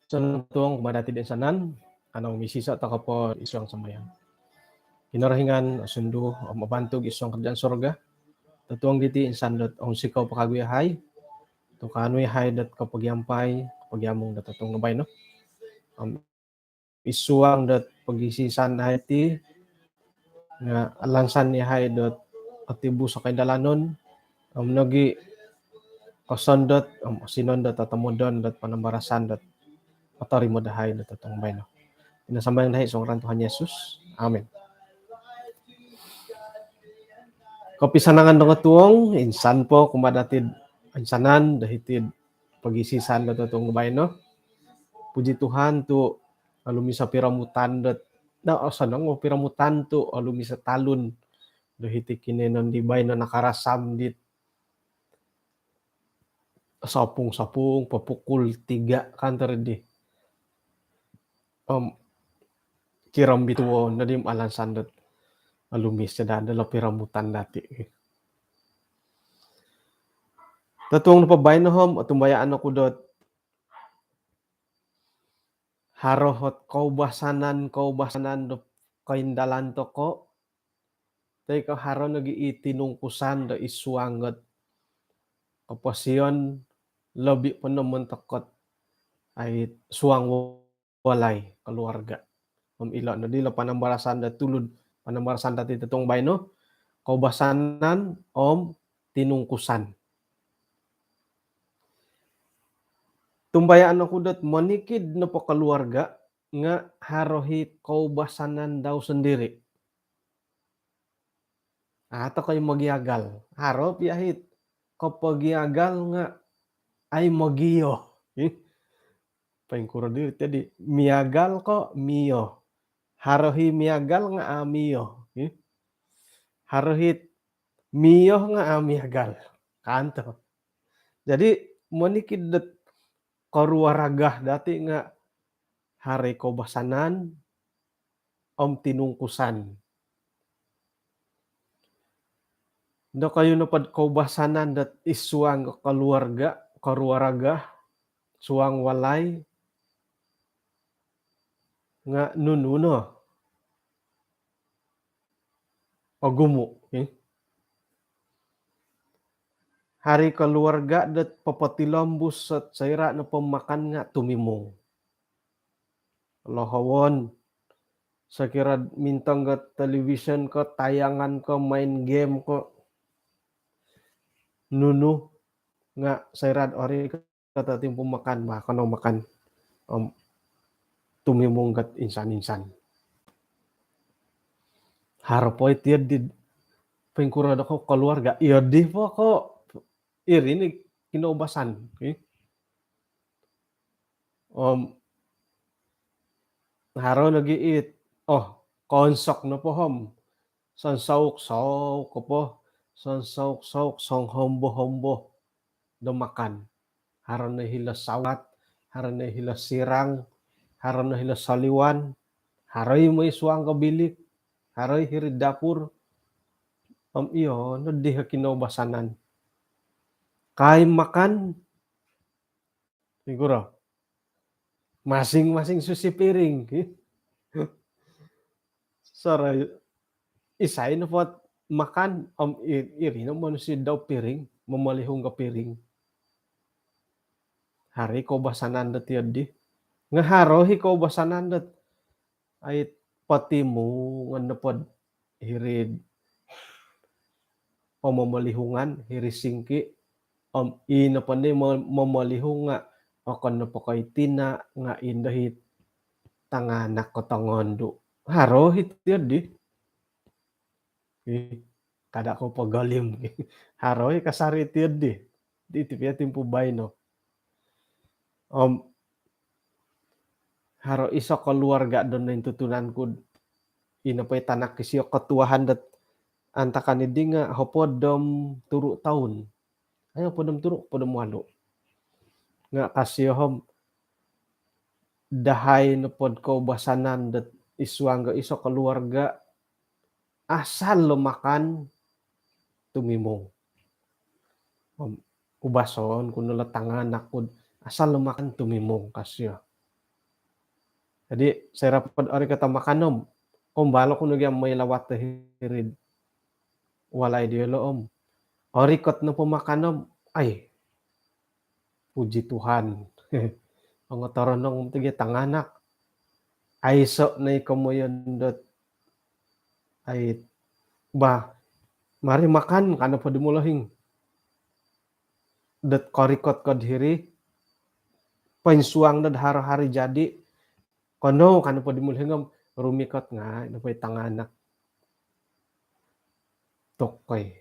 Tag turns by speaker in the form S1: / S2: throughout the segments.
S1: Sentuang kumadati din sanan, misisa ta kapo isang sambayan. Kinarahingan sundo mabantog isang kerjaan surga. Tatuang diti insan dot ang sikaw pakaguyahay. To kanoy hay dat kapagyampay, kapagyamong dat atong nabay no. Isuang dat pagisisan hay ti nga alansan ni hay dot atibu sa kay dalanon. Nagi kasondot sinondot at amodon dat panambarasan dat patari mo dahay dat atong nabay no. Inasambayang dahi sa ngaran Tuhan Yesus. Amen. Kapisanangan nga tuong, insan po kumadatid insanan, dahitid pagisisan na itong bayan, no? Puji Tuhan to alumi sa piramutan dat na asanang piramutan to alumi sa talon dahiti kinenon di bay na nakarasam dit sapung-sapung papukul 3 kantar di kiram bituon na dim alansan dat alumis sa dadala piramutan dati. Tatuang napabay na hom at tumbayaan ako dot harohot kaubasanan do kaindalan to ko tay ka haro nagiitinungkusan da isuangot kapasyon labi pa naman takot ay suang walay keluarga ila na dila panambarasan da tulod panambarasan dati tatong bay no kaubasanan tinungkusan. Tumbayaan ako dat manikid na po keluarga nga harohit kaubasanan daw sendiri. Ato kayo magyagal. Haro piyahit kapag yagal nga ay magiyo. Paingkuro diri tadi miyagal ko miyo. Harohi miyagal nga amiyo. Harohit miyo nga amiyagal. Kanto. Jadi manikid dat karuaragah dati nga hari kaubasanan tinungkusan. Da kayo napad kaubasanan dat isuang keluarga karuaragah suang walay nga nununo agumo. Hari keluarga dat papatilambus at saira na pemakan nga tumimong. Lohawon sakira mintang ga television ko tayangan ko main game ko nunu nga sairad ori kata timpo makan ba kano makan tumimong gat insan-insan. Harapoy tiad di pengkurad ako keluarga iya di po ko ini kinaubasan. Haro nagiit konsok na po hom san sauk-sauk ko po san sauk-sauk song hombo-hombo makan. Haro na hila sawat, haro na hila sirang, haro na hila saliwan, haroy may suang kabilik, haroy hirid dapur. Iyo no di kinaubasanan. Kay makan siguro masing-masing susi piring. Saray isay na po makan iri no manusi daw piring mamalihong ka piring. Hari kaubasanan dat yadi. Nga haro hi kaubasanan dat ay pati mo nga napod hirid pamamalihungan hiri singki ina pande mamalihong nga akan na pakay tina nga indahit tanganak ko tangondo. Haro hit yadi. Kada ko pagalim. Haro kasari yadi. Di tipya timpo bay no. Haro isa keluarga don na tutunan ko inapay tanak kisiyo ketuahan dat antakan idi nga hopodom turu tahun. Ayo podom turu podom walo. Nga kasihom dahay na pod kaubasanan dat iswangga iso keluarga asal lo makan tumimong. ubason kuno tanganak kud asal lu makan tumimong kasya. Jadi serapad ori kata makanom, balo kuno gyam may lawat ta hirid walay di loom. Ori kot no pemakanom, ay puji Tuhan. Pangotoronong tige tanganak, aiso na ikamoyondot ay bah mari makan kana pa dimulahing. Det korikot kod hiri, pensuang dad hari jadi, kono kana pa dimulahingam rumikot nga napay tanganak. Tokoy.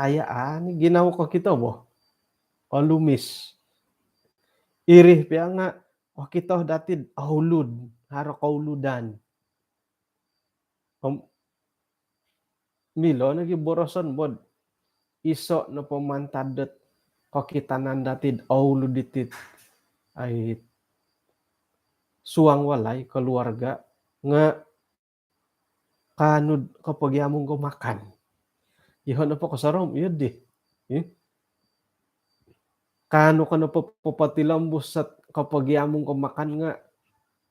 S1: Ayaan ginawa ko kita boh. O lumis. Irih piya nga o kita datid ahulud, haro kauludan. Milo nagi boroson bod. Iso no pemantadot ko kita nandatid ahulud ditit ay suang walay keluarga nga kanud kapag yamong ko makan. Ihon na po kasarom, iya di. Kano ka na po papatilambos at kapag yamong ko makan nga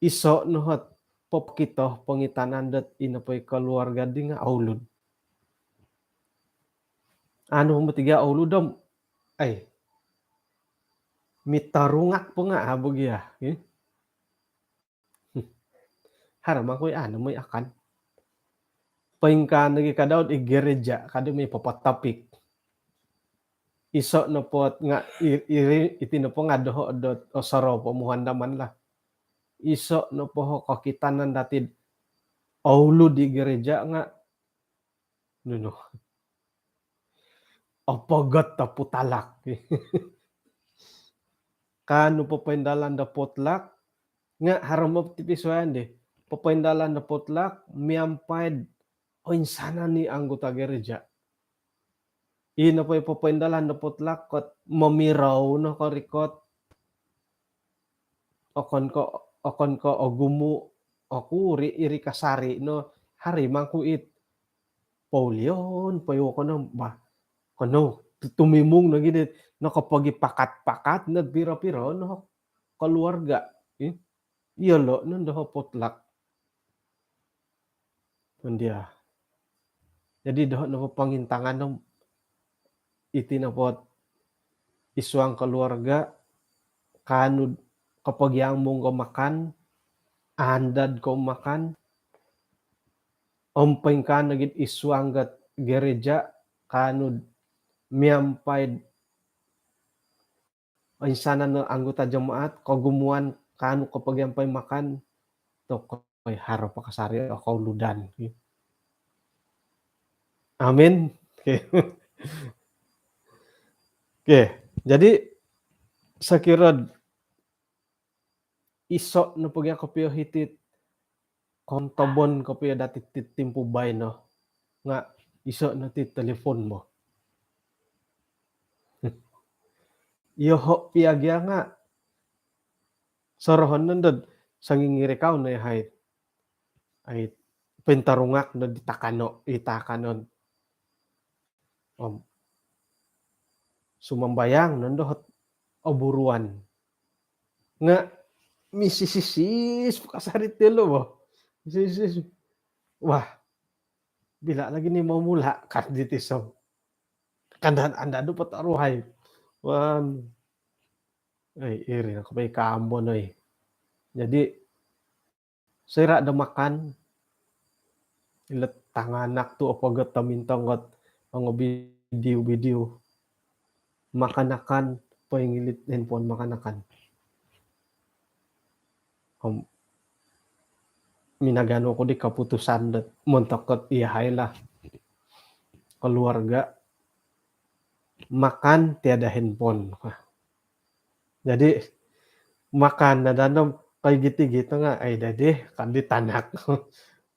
S1: iso no hat pop kito pangitanandat inapoy keluarga di nga aulud. Ano matiga auludom? Ay, mitarungak po nga habog ya. Haram ako'y ano mo'y akan. Paingka nagi kadaot igereja kada may papatapik. Iso no pot nga itino po nga doho dot o saro pamuhandaman lah. Iso no po kakitanan datid aulud di gereja nga nuno. Apagat ta putalak. Kano papaindalan da potlak nga haram mo tipiswayan di. Papaindalan da potlak miampaid o insana ni anggota gereja. Ino po papaindalan da potlak kot mamiraw no korikot. Okon ko ogumu aku iri kasari no hari mangkuit. Paulyon payo ko no ba. Kono tumimong na gid no kapag ipakat-pakat na pira-pira no keluarga. Iyalo no do potlak. Dia. Jadi doh no pangintangan no itinapot isuang keluarga kanud kapag yamong ko makan andad ko makan ompeng ka nagit isuang gat gereja kanud miampaid ay sana no anggota jemaat kagumuan kanu kapag yampay makan to koy haro pa kasari o kauludan. Amin. Oke, jadi sakirad iso no pagya kapiyo hitit kontobon kapiyo dati timpo bay no nga iso no ti telepon mo. Yoho piagya nga sorohon nandod sangingirikaw na ay pentarungak no itakanon. Sumambayang nandohot oburuan. Nga misisisis kasarit telo mo. Misisis. Wah. Bila lagi ni mau mula kat ditisom. Kandan anda do pataruhay. Wan. Ay iri ako may kaambo no eh. Jadi sira da makan ilet tanganak tu apagat tamintanggot ang video makanakan paingilit handphone makanakan. Minagano ko di kaputusan dat montakot iyahay lah. Keluarga makan tiada handphone. Jadi makan na danom kay giti-gito nga ay dadi kan ditanak.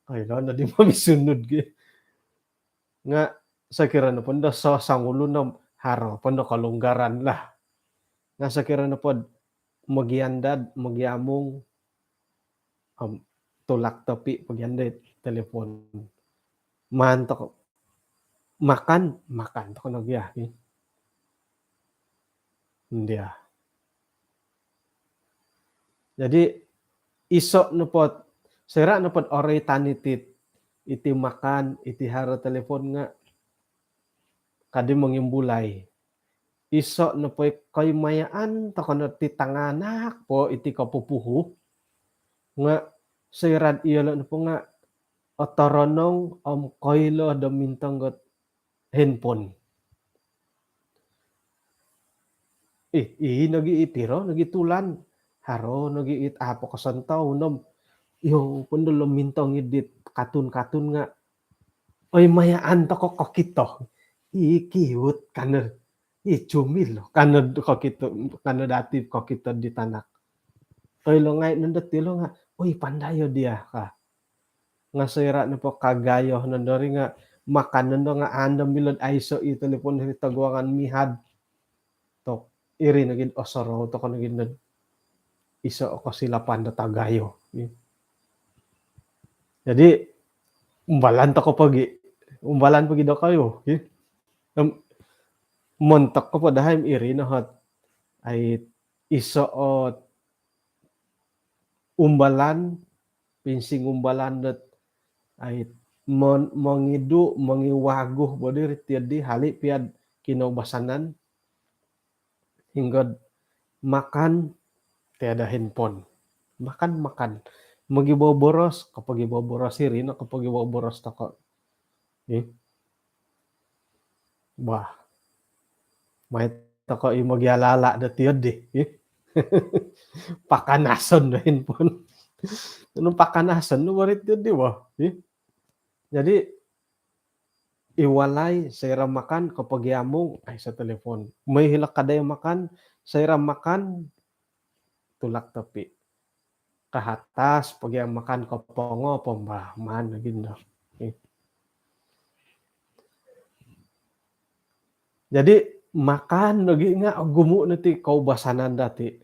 S1: Ay no na di mamisunod gi. Nga sa kirana pon da sa sangulo na haro pon kalunggaran lah. Nga sa kirana pod magyandad magyamong tulak topi pagyanda telepon. Mantok makan to nagyahi. Ndia. Jadi iso nepot sera nepot ore tanitit iti makan, iti hara telepon nga kadi mangimbulay. Iso nepoy koy mayaan tokono ti tanganak po iti kapupuho nga serat iyalo na po nga otoronong koylo da mintanggot handphone. Nagi-itiro nagitulan haro nagiit apo kasantaw nom yo pendelo mintong idit katun-katun nga oy mayaan to ko kito kiwut kaner jumil kaner ko kito kaner dati ko kito di tanak oy lo ngay nandot ti lo nga uy pandayo dia ka nga sera na po kagayo nandori nga makan nando nga andam milod ayso i telepon iti tagwangan mihad to iri nagid osoro to ko nagid iso ko silapan da tagayo. Jadi umbalan to ko pagi umbalan pagi daw kayo. Montok ko po dahil iri na hot ay isuot umbalan pinsing umbalan dat ay mangidu mangiwaguh bodir tiadi hali piad kinobasanan hingga makan tiada handphone makan magibawa boros kapag ibawa boros iri na kapag ibawa boros toko bah may toko magialala da tiadi pakanason na handphone anong pakanason no warit tiadi ba jadi iwalay sera makan kapag yamong ay sa telepon may hilak kaday makan sera makan tulak tapi kahatas pag yang makan kopongo pembahman gitu. Jadi makan lagi nga gumu nanti kaubasanan dati.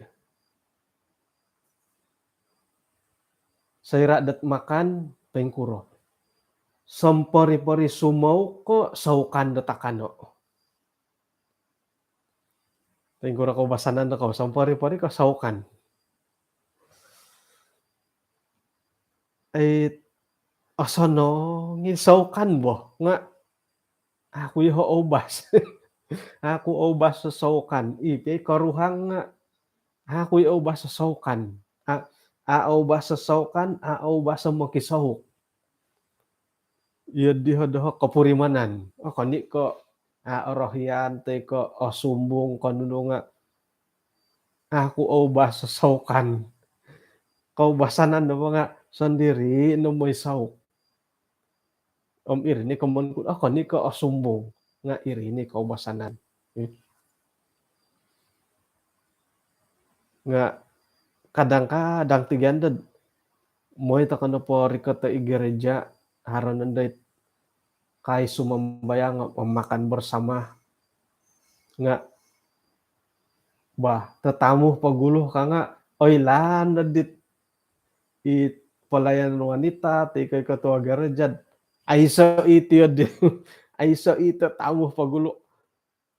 S1: Sayra dat makan pengkuro. Sampari-pari sumau ko saukan datakano. Pengkuro kaubasanan ko sampari-pari ko saukan. Asono ngisaukan bo nga aku yo obas. Aku obas sasaukan ipi karuhang nga aku yo obas sasaukan. Obas sasaukan obas makisahuk. Iya dihodoh kapurimanan. Kani ko rohyan te ko sumbong kanuno nga aku obas sasaukan. Kaubasanan na mga sandiri no may sauk. Iri ni kamon ko kani ka sumbong nga iri ni kaubasanan. Nga kadang-kadang tigandad moy ta kano po rikata igereja haron nanday kay sumambayang makan bersama nga bah tetamu paguluh ka nga oy lan dit pelayan wanita ti kay ketua gerejad aiso iti aiso ito tamu pagulo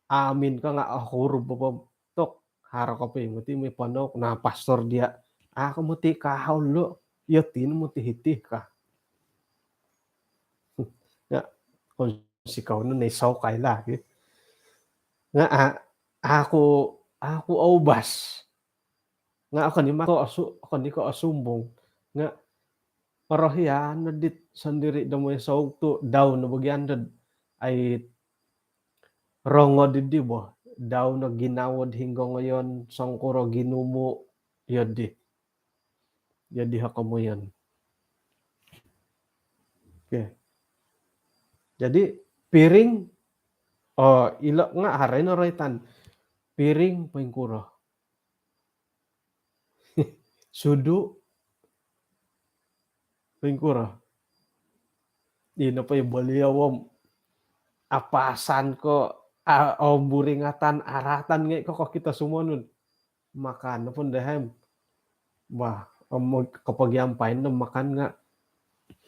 S1: amin ka nga huruf tok haro ka pa muti may panok na pastor dia ako muti kahaw lo yatin muti hitih ka nga kung sikaw no naisaw kay lagi nga ako aubas nga ako ni ko asumbong nga parohya na dit sandiri da mo saog to daw na bagyandad ay rongo di bo daw na ginawad hinggo ngayon sangkuro ginumo yadi hakamo yan. Okay. Jadi piring ilo nga haray na raytan piring pengkuro sudu pengkuro ino pa ibaliyawom apasan ko buringatan aratan nga ko kita sumonod makan pun dahem bah kapag yampain na makan nga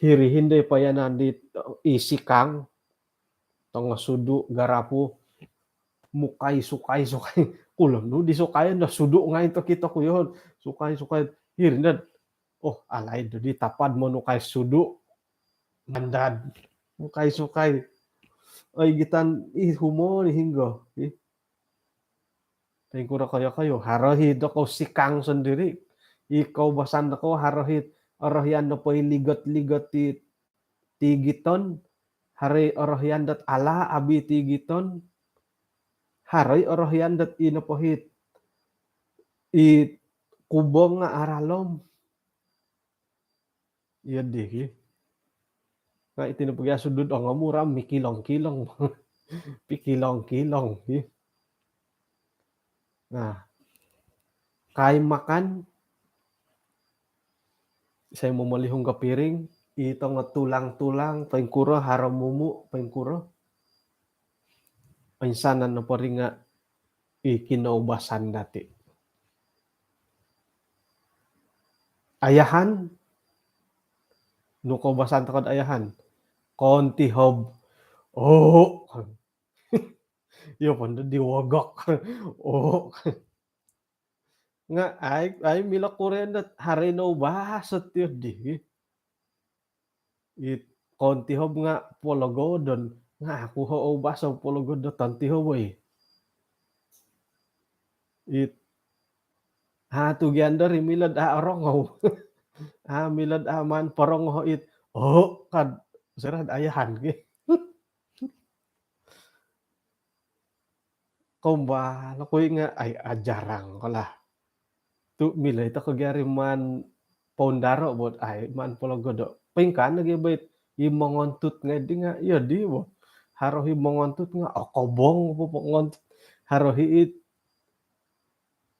S1: hirihin day pa yan di isikang tong sudu garapu mukay sukay Ulah nu disukain dah sudu ngai teu kita kuyon, sukain-sukain hirna oh alai deui tapad mun nu kae sudu mandan, nu sukai ai gitan ih humor hingga ih teuing kura kayo-kayo harohid kau sikang sendiri, ikaw basan ko harohit orohyan na poy ligot-ligot ti giton, hari orohyan dat ala abi ti giton, haroy orohyan dat inapohit i kubong nga aralom, iya deh nga itinupagya sudut ang muram mikilong-kilong, pikilong-kilong ih. Nah, kai makan saya momalihong ka piring, ito nga tulang-tulang paling kuro haram mumu paling kuro. Pinsanan na pa rin nga ikinaubasan dati. Ayahan, no kaubasan takod ayahan, konti hob, oh, yo pando diwagak, oh, nga ay mila kurendat hari naubasat yun di. It konti hob nga pologodon, nga ako ho ubasa pologodon tanti hoboy. It hatugian dari milad arongaw. Milad aman parongo it, oh, kad sarad ayahan ge. Kumbalo ko nga ay jarang ko lah. Tu milay ta kagyari man pondaro bot ay man pologodo. Pingkan lagi bait imongontut nga di nga ya di bo. Haro himongontut nga kobong po ngontot haro hiit.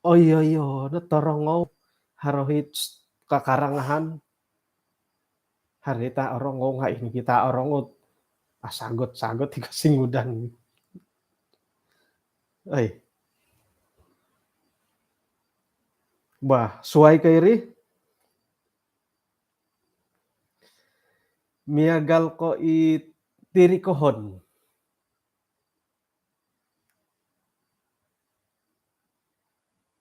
S1: Oh iya iya na torongaw haro hit kakarangahan. Harita orongo nga ini kita orongot sagot-sagot ti kasingudan. Ay, bah suway kay ri miagal ko tirikohon.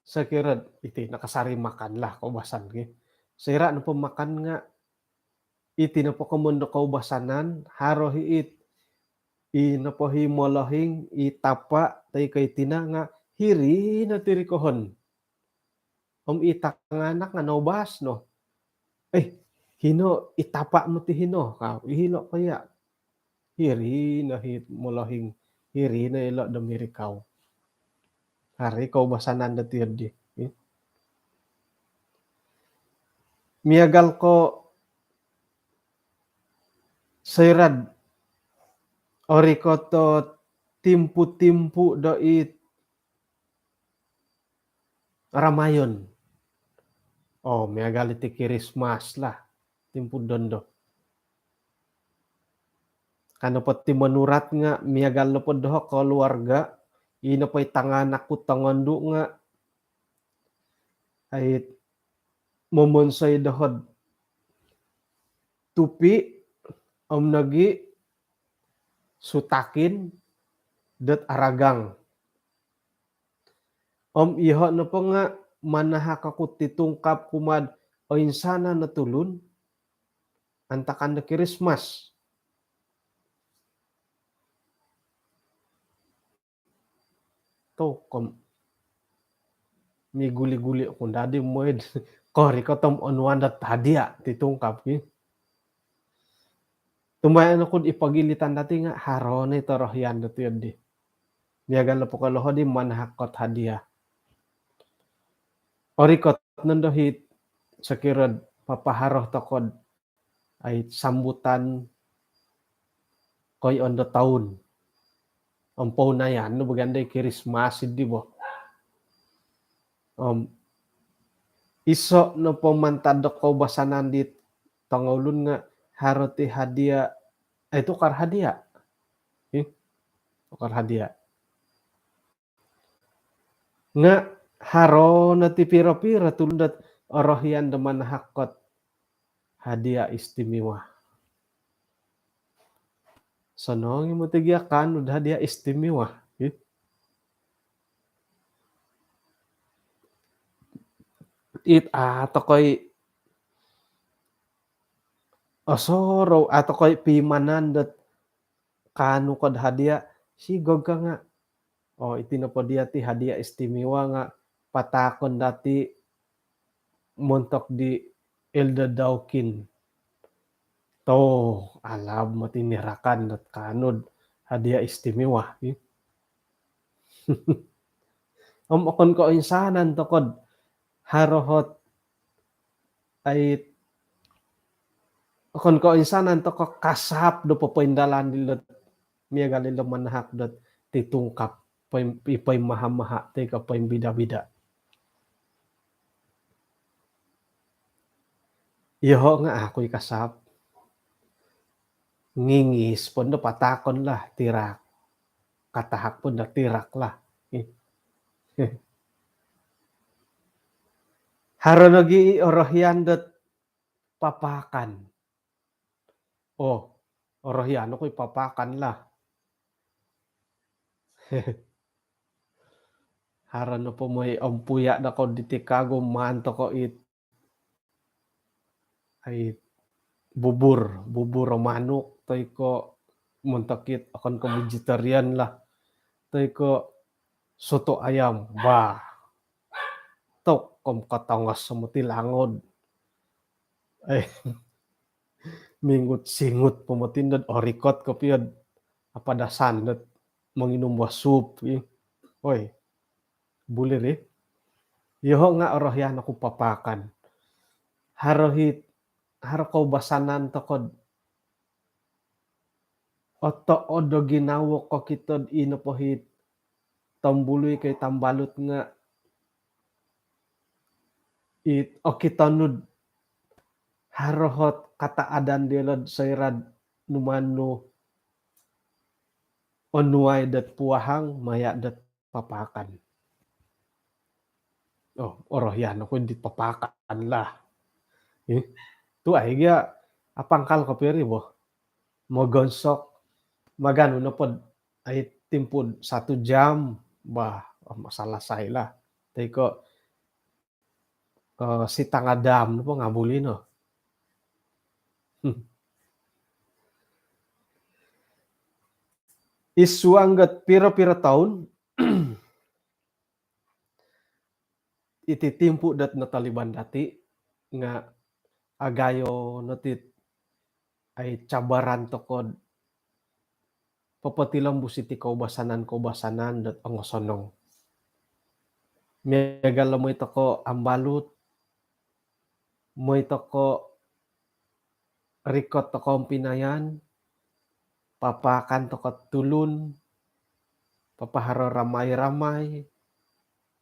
S1: Sa kirad iti nakasari makan lah kaubasan ge. Sira no pamakan nga iti napakamunda kaubasanan haro hiit napahimulohing itapa tay kay tina nga hiri na tirikohon. Itak nga anak nga naubas no. Eh, hino itapa mo ti hino ihino kaya hiri na hit molohing hiri na ilo damirikaw. Hari kaubasanan da tirdi. Miagal ko sayrad ori ko to timpu-timpu dait ramayon. Oh, miagal iti Christmas lah, timpu dondo. Kano pot ti manurat nga miagal no pod doho keluarga ino pa'y tanganak ko tangandu nga ay momonsay dohod tupi nagi sutakin dat aragang. Iho na po nga manahakakot titungkap kumad o insana na tulun antakan na Christmas. To mi guli-guli kung dadi mo kori ko tom onwan dat hadia titungkap ki. Tumayan ako ipagilitan dati nga haron ito rohyan dati yun di. Miyagan na po kaloho di manahakot hadia. Orikot nandohit sa kirad papaharoh takod ay sambutan koy on the taon. Ang po na yan, no baganday Christmas, di ba? Iso no pamantadok ko basanan dit tangulun nga haroti hadia ay tukar hadia. Tukar hadia. Nga haro na ti pira-pira tulundat orohyan daman hakot hadia istimewa. Sanong mo tigyakan ud hadia istimewa. tokoy osoro tokoy pimanandet kanu kod hadiah sigog ka nga. Iti na po dia ti hadiah istimewa nga patakon dati montok di Elda Dawkin. Alam mo tinirakan at kanod hadiah istimewa. Kon ko insanan to kod harohot ay kon ko insanan to ko kasap do popoindalan dilot miya galilo manahak dot titungkap ipay maha-maha ti kapay bida-bida. Iho nga ako'y kasap. Ngingis pon do patakon lah tirak. Katahak pon da tirak lah. Haro nagi orohyan dot papakan. Orohyan ko'y papakan lah. Haro no po mo'y ampuya na ko di Chicago manto ko ay bubur o manok toy ko muntakit akan ko vegetarian lah. Toy ko soto ayam. Kom katangas mo ti langod. Ay mingut-singut pumutindod orikot ko piyod apadasan dot manginom wa soup. Bulir Iho nga orohyan ako papakan. Haro ko basanan to kod odo ginawok ko kitod inopohit tambuloy kay tambalot nga kitanod harohot kataadan dilod sayrad numano onuay dat puahang maya dat papakan. Orohyan ako di papakan lah. Tu ay gya apangkal ko peri bo. Mogonsok magano na pod ay timpod 1 jam masalasay lah. Tay ko si tangadam no po ngabuli no. Isuanggat pira-pira taon ititimpo dat na Taliban dati nga agayo notit ay cabaran to kod papatilang busiti kaubasanan dat angosonong. Megala mo ito ko ambalut, mo ito ko rikot to ko pinayan, papakan to ko tulun, papaharo ramay-ramay,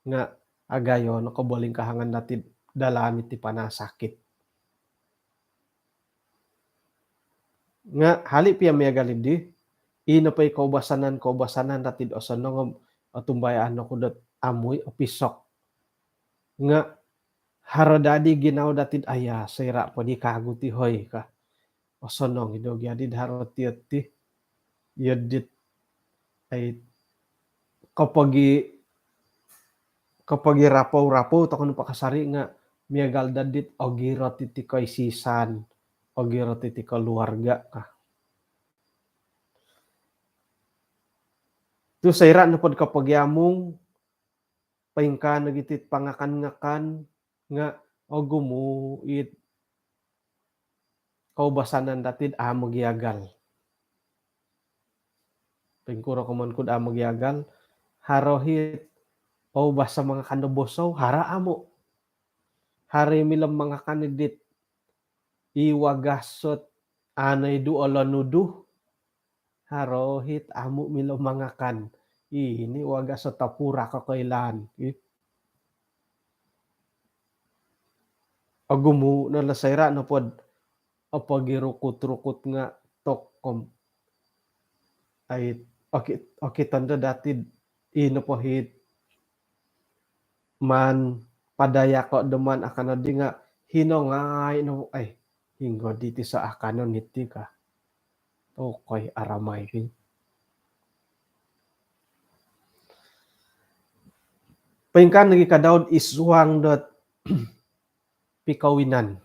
S1: nga agayo no kaboling kahangan dati dalamit ti panasakit. Nga hali piya megalid di ino pa'y kaubasanan datid osonong atumbayaan ko dat amoy o pisok. Nga haro dadi ginaw datid aya sayra po di kago ti hoy ka. Osonong idog yadid haro tiyot ti yadit ay kapag rapaw-rapaw to kuno pakasari nga miagal dadit ogiro ti kaisisan ogiro ti keluarga ka. Tu sayra na pod kapag yamong paingka nagitit pangakan-ngakan nga gumo kaubasanan datid amo giyagal. Pingkuro ko man kud amo giyagal harohit basa mga kanabosaw hara amo. Hari milam mga kanidit iwagasot anay du olanudu harohit amo milam mga kan ini wagasot tapura kakailan. Agumo na lasayra na pod apagirukot-rukot nga tokkom ay okitanda datid ino pohit man padaya ko duman akano di nga hinongay no ay hinggo diti sa akano niti ka. Okay aramay kin. Paingkan lagi kadawd iswang dot pikawinan.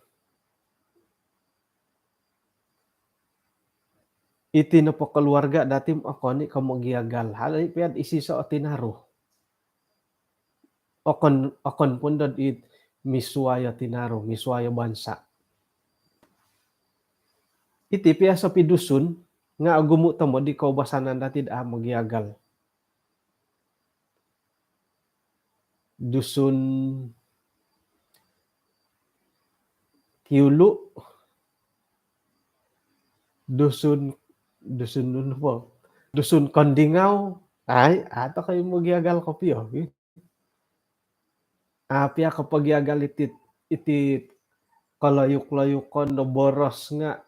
S1: Iti no po keluarga dati akoni kamo giagal halay piad isiso o tinaro. Okon pundad it miswaya tinaro, miswaya bansa. Iti piya sa pidusun nga agumuto mo di kaubasanan dati magiagal. Dusun Tiulu, dusun ano po, dusun Kondingaw, ay ato kayo magiagal kopyo. Piya kapag iagal iti kalayuk-layukon no boros nga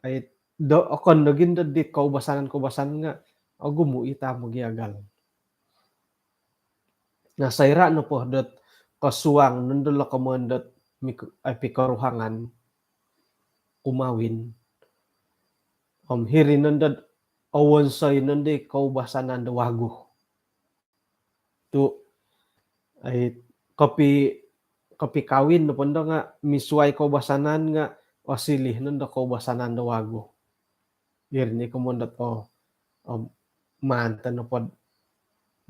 S1: ay okon naging di kaubasanan nga agumo ita magiagal. Nasayra no po dat kasuang nandun la kamandat ay pikaruhangan umawin. Hiri nandad awan say nandi kaubasanan da wago. Tu ay kapikawin no pondo nga misway kaubasanan nga wasilih nanda kaubasanan da wago. Irni kamandat mantan no pod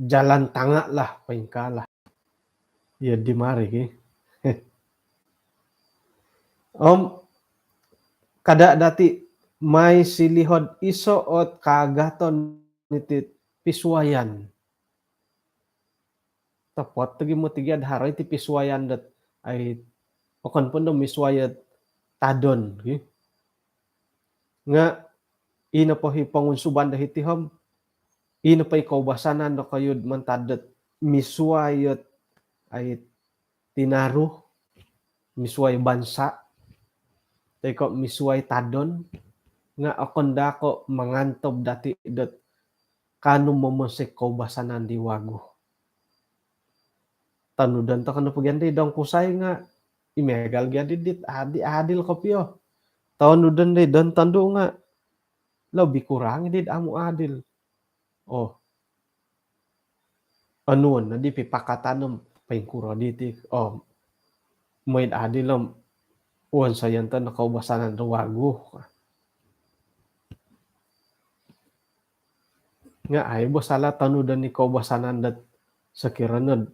S1: jalan tanga lah paingkala. Ya di mari ki. Kada dati may silihod iso ot kagaton niti piswayan. Tapot tagi mo tigyad haray ti piswayan dat ay okon pondo miswayat tadon. Nga ina po hipangunsuban da hitihom ina pa kaubasanan no kayod mantadat miswayat ay tinaro, misway bansa, teko misway tadon, nga akon dako mangantob dati dat kano mamusik kaubasanan di wago. Tanudan to kano pagyandi dong kusay nga imegal gyadi dit adil kopyo. Tanudan di dan tando nga labi kurang dit amo adil. Anuan na di pipakatanom paingkura diti. Main adil lang uwan sayantan na kaubasanan da wago. Nga ay bosala tanudan ni kaubasanan dat sakiranod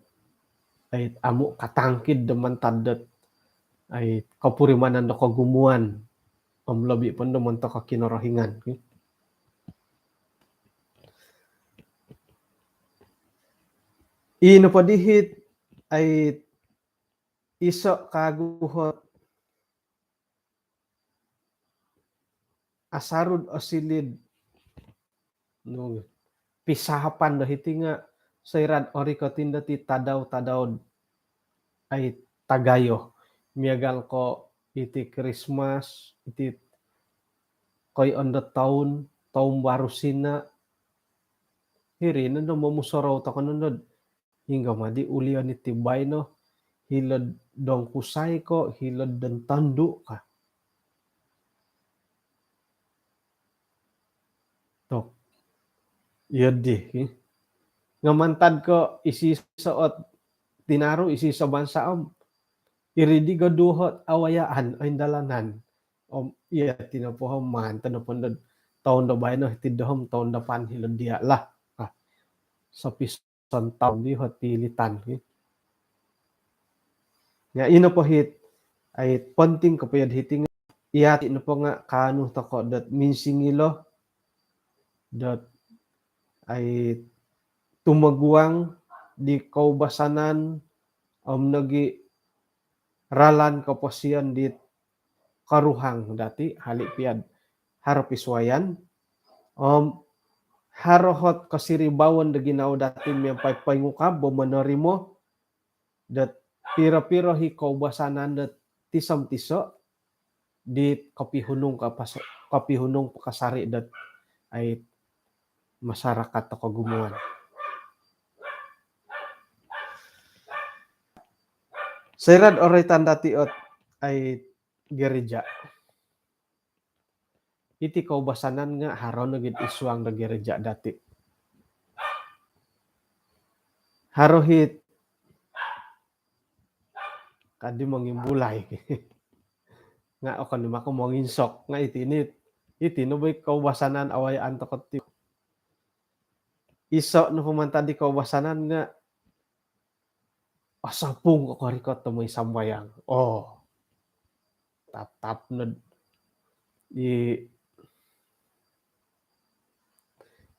S1: ay amo katangkid daman tadat ay kapurimanan da kagumuan labi pa naman to kakinarahingan. Ino pa dihit ay iso kaguhot asarud o silid no pisahapan dahiti nga sayrad ori katinda ti tadaw ay tagayo. Miagal ko iti Christmas, iti koy on the town, taong baru sina. Hiri na mamusaraw ta kanunod. Hingga madi ulian iti bay no. Hilad dong kusay ko, hilad dan tando ka. Tok. Yadi. Ngamantad ko isisaot tinaro isisa bansaom. Iridi gaduhot awayaan ay dalanan. Iya tinapuhom mantan na pundad taon da bay no hitidahom taon da pan hilad dia lah. Sa pison taon di hot pilitan. Nga ino po hit ay ponting kapayad hiting iyati na po nga kanu tako dat minsingilo dat ay tumaguang di kaubasanan nagi ralan kaposian dit karuhang dati halipiad harapiswayan harohot kasiribawan da ginaw dati may paypayngukab bomanarimo dat pira-pira hi kaubasanan dat tisam tiso di kapihunong pakasari dat ay masyarakat to kagumuan. Sayrad oray tanda tiot ay gereja. Iti kaubasanan nga haron nagid iswang da gereja dati. Harohit kadi mangimbulay nga o kanima ko manginsok nga iti no bay kaubasanan awayaan to ket ti iso no pumanta di kaubasanan nga asapong kokorikot to may sambayang. Oh, tapno i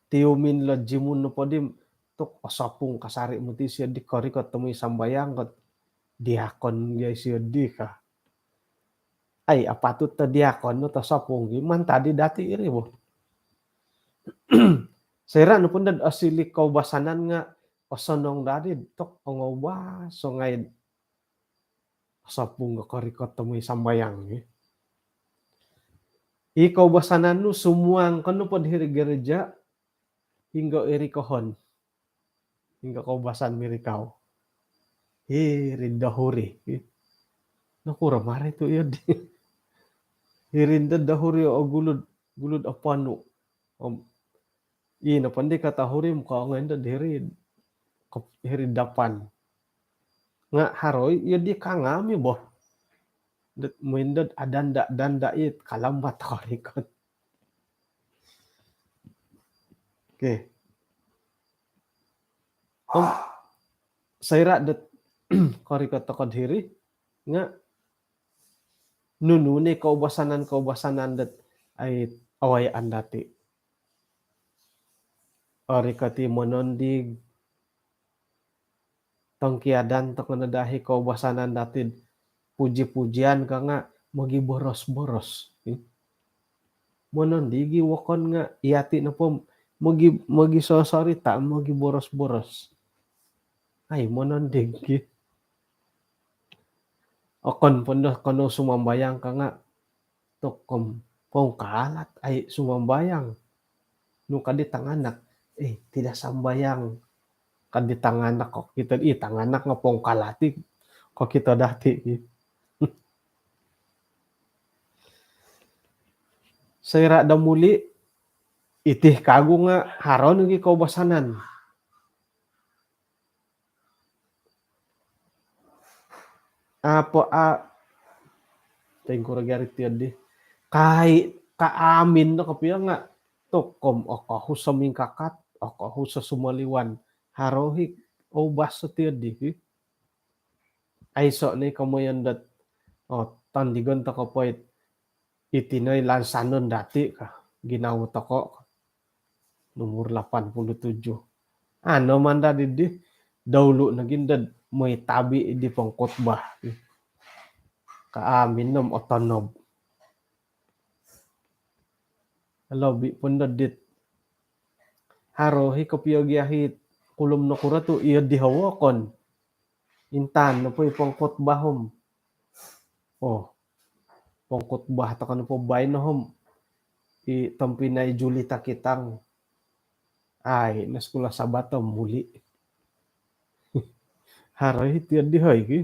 S1: tiumin la jimun no podim tok asapong kasari mo ti siya di korikot to may sambayang ket diakon jay siya di ka. Ay apatut ta diakon no ta sapong gi mantadi dati iri mo. Sera no pun dad asili kaubasanan nga osonong dadid tok ongoba so ngayon sapong kokorikot to may sambayang gi. I kaubasanan no sumuang kano pod hiri gereja hingga iri kohon hingga kaubasan mirikaw. Ridahuri. Nakura mare to iya di. Hirinda dahuri o gulud apano. Ina pandi katahuri muka ngayon da hiri dapan. Nga haroy iya di kangami boh. Muindad adanda it kalambat korikot. Oke. Sayra dat korikot tokod hiri nga nunune kaubasanan dat ay awayaan dati. Ori kati monondig tongkiadan tok nadahi kaubasanan dati puji-pujian ka nga magi boros-boros. Monondigi wakon nga iati na po magi sosorita magi boros-boros. Ay monondig. Okon pondo kono sumambayang ka nga tokom kung kalat ay sumambayang nung kaditanganak tidak sambayang kaditanganak kok kita tanganak nga pong kalati kok kita dati. Sayra da muli itih kagu nga haron gi kaubasanan. Apo tengkura garit yun di. Kahit kaamin na kapiya nga tokom ako sa mingkakat ako sa sumaliwan harohik obas sa tiyan di. Ay so ni kamoyan dat tandigon ta kapoy itinoy lansanon dati ka ginawa ko nomor 87. Ano man dadi di dawlo naging dad may tabi di pangkotbah. Kaamin nom otonob. Alobi pun dit harohi kopiyogiyahit kulum no kuratu iya dihawakon. Intan no po pangkotbahom. Pangkotbah ta kanu po bay no hom. Tampinay Julita kitang ay naskula sabato muli. Harohi tiyan dihay ki.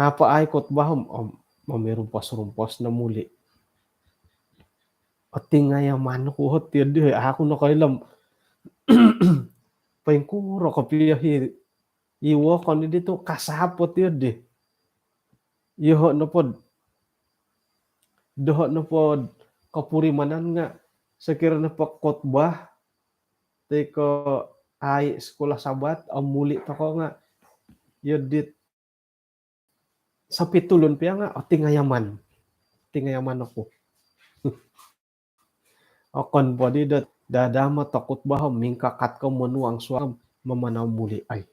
S1: Apa ay kotbahom mamirumpos-rumpos na muli. O tingaya mano ko tiyan dihay ako na kailam pengkuro kapiyahi iwo ko ni dito kasapot tiyan di. Iho no pod doho no pod kapurimanan nga sekira na kotbah teko ay sekolah sabat muli to ko nga yodit sa pitulon piya nga tingayaman ako. Okon po di dadama takot bahom mingkakat ko manuang suam mamanaw muli ay.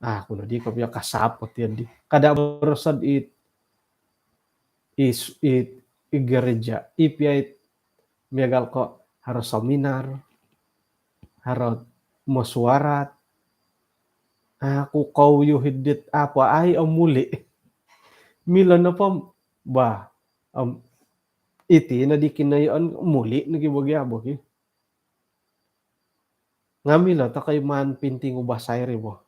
S1: Kuno di ko piya kasapot yan di. Kada borosad igereja ipiyay miyagal ko harus seminar harus mosuarat aku kau yuhidit apa ay muli. Mila na po ba iti na di kinayon muli nagibagyabo ki. Nga mila ta kay man pinting ubasay mo.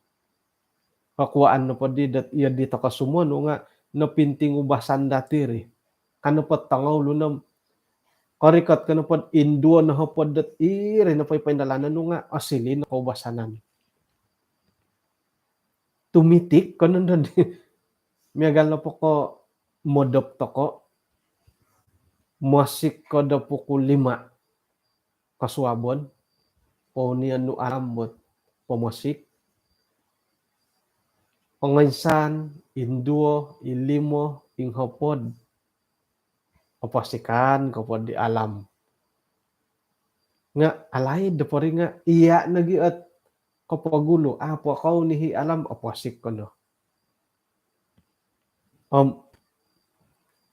S1: Kakuan no po di dat iya dito kasumon nga no pinting ubasan dati ri. Kano po tangaw lunam karikat kano po induo na po dat iri na po ipindalanan nga asilin na kaubasanan. Tumitik kano na di miagal na po ko modop to ko, masik ko da pukul 5 kasuabon, ponian no arambot pomasik, panginsan, induo, ilimo, inghapod, opasikan kapod di alam. Nga alay da pari nga iya nagi at kapagulo apo kau nihi alam opasik ko no.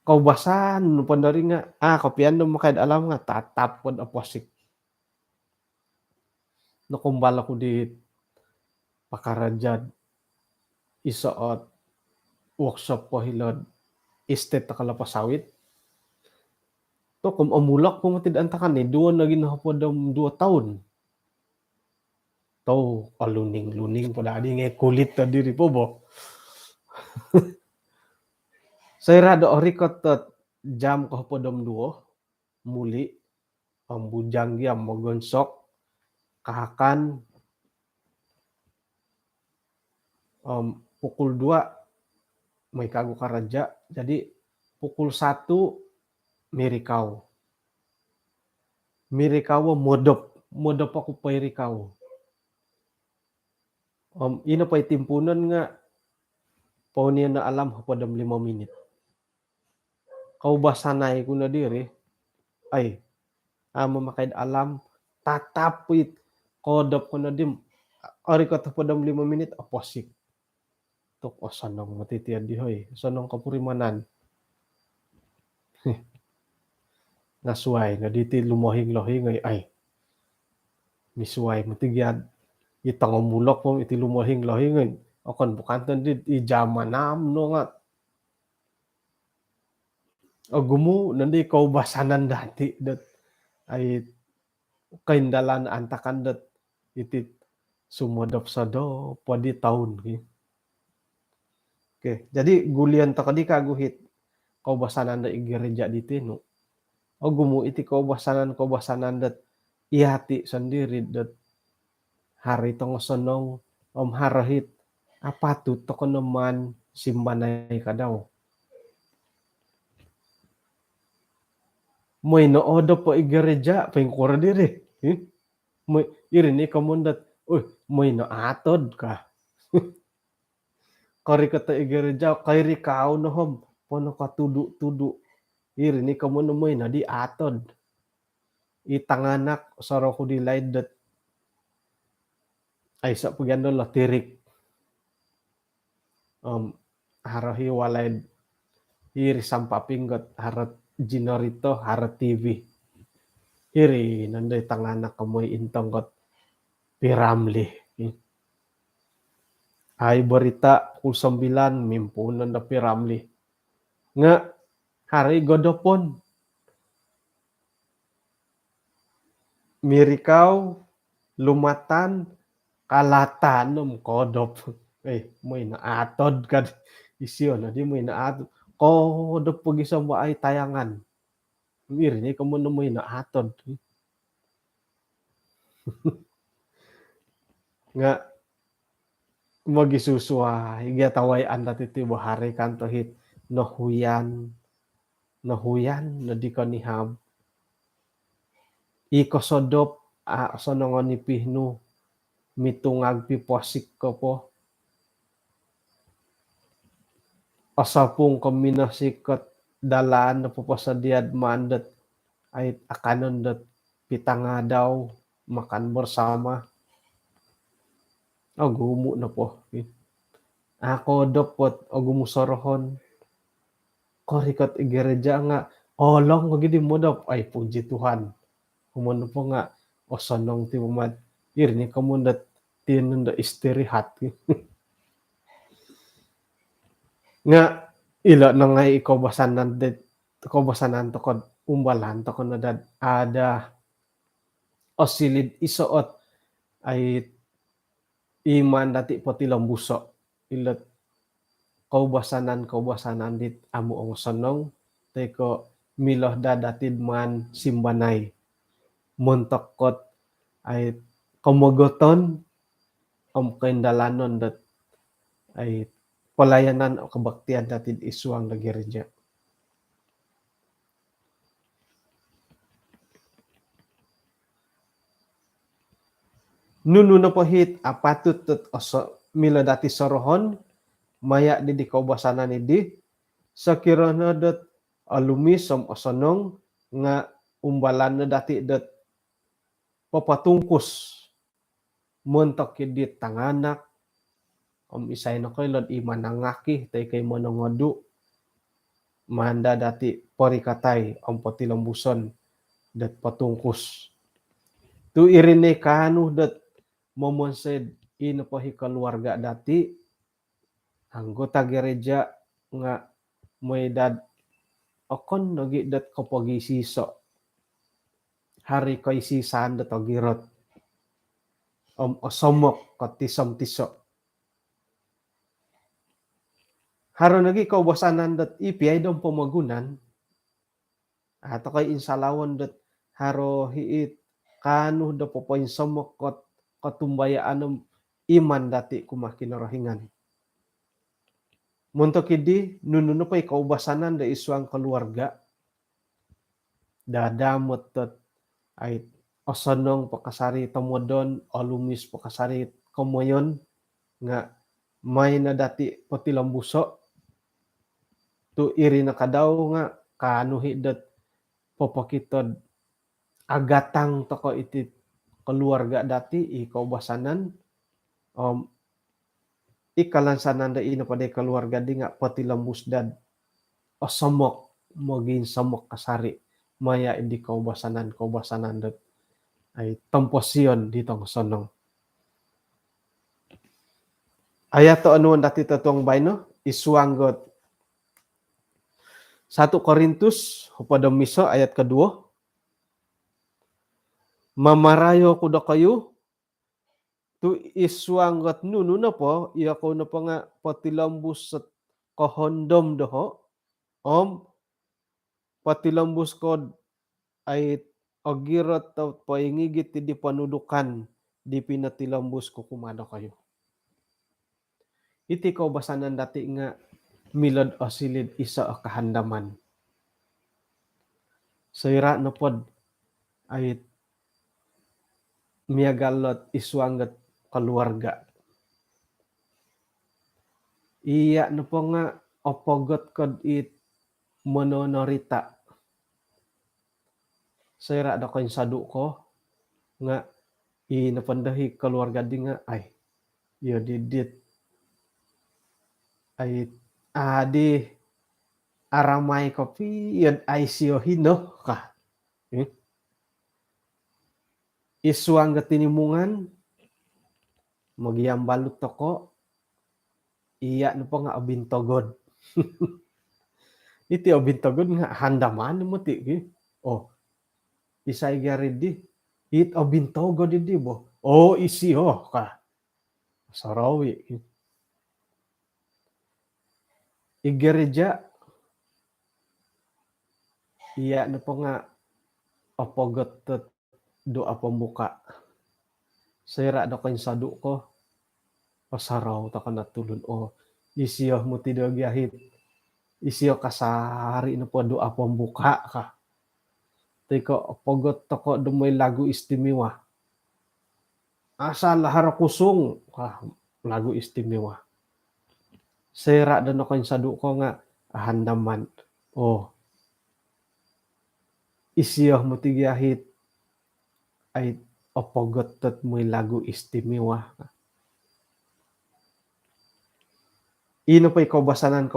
S1: Kaubasan no pandari nga kapian no makaid alam nga tatap pod opasik. No kumbala ko di pakarajad isaot workshop ko hilod estate ta kalapasawit. To kum amulak ko matid antakan ni duwa na ginahapod 2 taon. To aluning-luning po dadi nga kulit ta diri po bo. Saya rada ori ko jam kahapod 2 muli ang bujang gyam magonsok kahakan pukul 2 may kago karaja jadi pukul 1 mirikaw. Mirikaw modop ako pairikaw. Ina pa'y timpunan nga pauniya na alam hapod 5 minit. Kaubasanay ko na diri ay makaid alam tatapit kodop ko na dim ori ko hapod 5 minit aposik. Tok sanong matitiad di hoy sanong kapurimanan. Nasuway na diti lumohing-lohing ay misuway matigyad itang umulok po iti lumohing-lohing okon bukantan dit ijamanam no nga gumu nandi kaubasanan dati dat ay kaindalan antakan dat iti sumodop sa do pwede taon. Okay. Jadi gulian ta kadi kaguhit kaubasanan da igereja diti no. O gumu iti kaubasanan dat ihati sendiri dat hari tong sonong harahit apatu to ko naman simbanay ka daw. Moy noodo po igereja pengkura diri. Moy irini kamundat moy no atod ka. Kari kata igereja kairi kao no hom pono ka tudu irini kamuno moy na di atod. Itanganak saro ko di dat ay sa pagyan la tirik harahi walay iri sampapinggot harat ginorito harat TV iri nanday tanganak kamoy intonggot piramli ay berita pukul 9 mimpunan na piramli nga hari godopon mirikaw lumatan kalatanom kodop moy naatod kad isyo na di moy naatod kodop pag isang ay tayangan irini kamo na moy naatod nga magisuswa higataway anda titi bahari kanto hit nahuyan na di kanihab ikosodop sonongon ni pihnu mitungag piposik ko po asapung kombinasikot dalaan na po sa diad mandat ay akanon dat pitanga daw makan bersama gumu na po ako dopot gumusorohon korikot igereja nga olong magidi mo daw ay puji Tuhan kumono po nga osonong ti umat irini kamundat tinunda istirihat nga ila na nga ikaw basanan to kod umbalan to ko na dad ada osilid isuot ay iman dati po tilang buso ilat kaubasanan dit amo ang sonong teko miloh dadatid man simbanay montokot ay kamogoton kaindalanon dat ay pelayanan o kabaktian dati isuang da gereja. Nunu na pahit apatut tut oso mila dati sorohon maya di kaubasanan di sakirana dat alumi som osonong nga umbalan na dati dat papatungkus montok di tanganak isay na koy lod imanangaki tay kay monongodu manda dati porikatay patilambuson dat patungkus tu irine kanu dat momonsed ino pahi keluarga dati anggota gereja nga may dad okon nagi dat kapagi siso hari koy sisan dat ogirot osomok katisom tiso haro nagi kaubasanan dat ipiay dong pamagunan ato kay insalawon dat haro hiit kanu da popoy somok katumbayaan iman dati kumakinarahingan. Muntok idi nununo pay kaubasanan da isuang keluarga dadamot tot ay osonong pakasari tomodon alumis pakasari komoyon nga may na dati patilambuso tu iri na kadaw nga kanu hidat popokitod agatang toko iti keluarga dati kaubasanan ikalansanan da ino pada keluarga di nga patilambus dad osomok mogin somok kasari maya di kaubasanan dat ay temposyon ditong sonong ayat to anuan dati tatuang bayno isuanggot 1 Korintus pada miso ayat kedua mamarayo kuda kayo tu isuanggot nunu na po iya ko na pa nga patilambus sa kahondom doho patilambus ko ay agirot ta paingigit di panudukan di pinatilambus ko kumada kayo iti kaubasanan dati nga milad o silid isa o kahandaman sayra na pod ay miyagalot isuanggot keluarga iya na po nga opogot kod it mononorita sayra da koy sadu ko nga inapandahi keluarga di nga ay yo didit ay adi aramay kopi yun ay siyo hino ka isuanggot tinimungan magyambalot toko iya no po nga abintogod iti abintogod nga handaman mo ti isay garidi it abintogod di bo isiyo ka sarawi igereja iya no po nga opogot doa pembuka sayra da koy sadu ko pasaraw ta kana tulun isiyo mo ti gyahit isiyo kasari na po doa pembuka ka tiko pogot toko dumoy lagu istimewa asal haro kusung lagu istimewa sayra da koy sadu ko nga handaman isiyo mo ti gyahit ay opogot moy lagu istimewa ino pa'y kaubasanan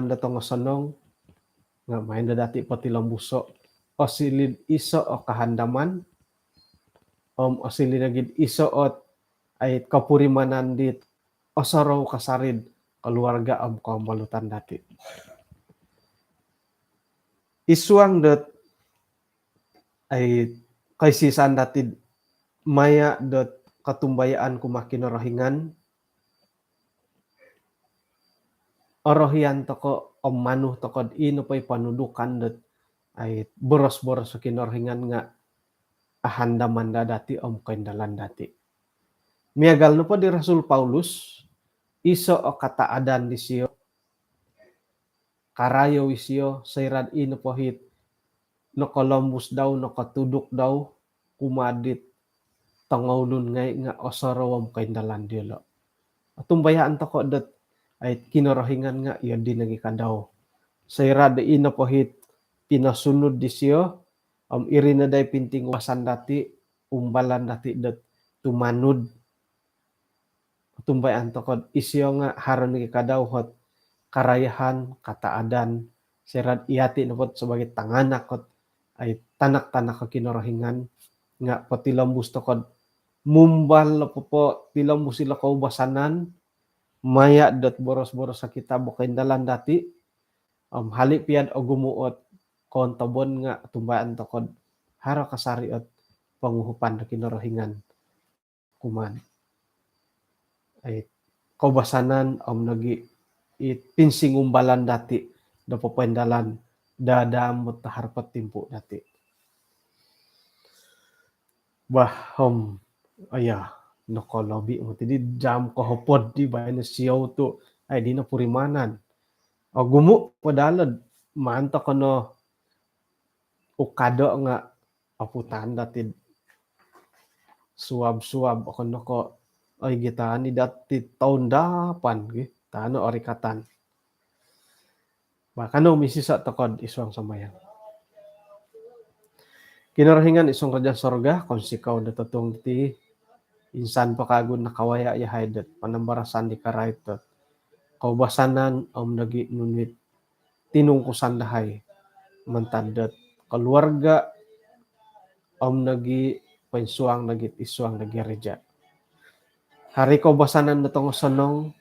S1: datong sonong nga may na dati patilambuso o silid iso o kahandaman o silid nagid iso ay kapurimanan dit o saraw kasarid keluarga kambalutan dati isuang dat ay kaisisan dati maya dat katumbayaan kumakinarahingan orohian toko manuh toko ino pa'y panudukan dat ay boros-boros sa kinarahingan nga ahandaman da dati kaindalan dati miyagal no po di Rasul Paulus iso o kataadan di siyo, karayo isiyo, sayrad ino pohit, no Columbus daw, no katudok daw, kumadit, tangawlun ngay nga osarawam kay dalan dilo. Atumbayaan to ko dat ay kinorohingan nga yun din nagikadaw. Sayrad ino pohit, pinasunod di siyo, iri na day pinting wasan dati, umbalan dati dat tumanud. Atumbayaan to ko, isiyo nga haron nagikadaw hot, karayahan, kataadan, sirad iyati na po sebagai tanganak kot ay tanak-tanak ka kinorohingan nga pati lambus to kod mumbal na po tilambus sila kaubasanan maya dot boros-boros sa kita bukain dalan dati hali piad o gumuot kontabon nga tumbaan to kod haro kasari at panguhupan na kinorohingan kuman ay kaubasanan nagi pinsing umbalan dati da papendalan dadamot harpat timpo dati. Bahom aya nakolobi mo tidi jam ko hopod di ba na siyaw to ay di na purimanan. O gumo padalad manta kono ukado nga aputan dati suwab-suwab kono ko ay gitaan ni dati taon dapan tano orikatan. Bakano misisa tokod iswang samayan. Kinarahingan isong raja sorga kung sikaw natatong ti insan pakagod nakawaya ya haydat panambarasan di karait kaubasanan nagi nunit tinungkusan dahay mantadat keluarga nagi pensuang nagit isuang nagi reja. Hari kaubasanan natong sonong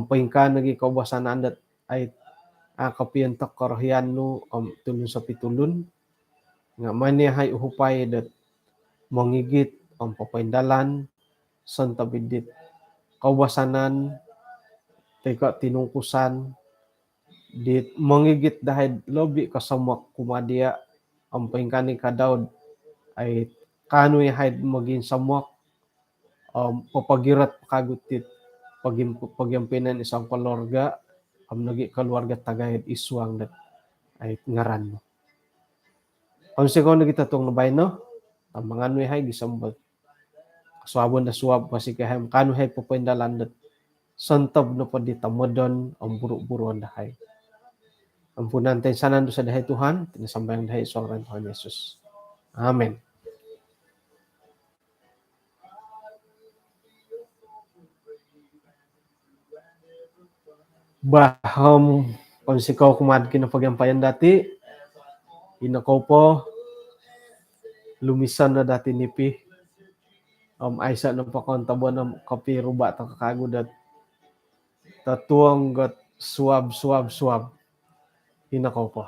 S1: pengka nagi kaubasanan dat ay kapientok korohian nu tulun sa pitulun nga manihay uhupay dat mongigit papaindalan son tabidit kaubasanan teka tinungkusan dit mongigit dahil lobi kasamak kumadia ang pengkani kadaud ay kanoy haid maging samak papagirat pakagutit pagyampinan isang keluarga nagi keluarga tagayad iswang dat ay ngaran mo. Kung sigaw na kita itong nabay no, ang mga nuy hay gisambal. Suwabon na suwab kasi kaham kano hay pupundalan dat santab na po di tamadon ang buru-buruan dahay. Ang punan tayo sanan do sa dahay Tuhan, tinasambayang dahay iswang Tuhan Yesus. Amen. Baham kung sikaw kumad kinapagampayan dati, inakaw po, lumisan na dati nipi, aysa na pakontabon ng kapiruba ta kakagod at tatuang got suwab, inakaw po.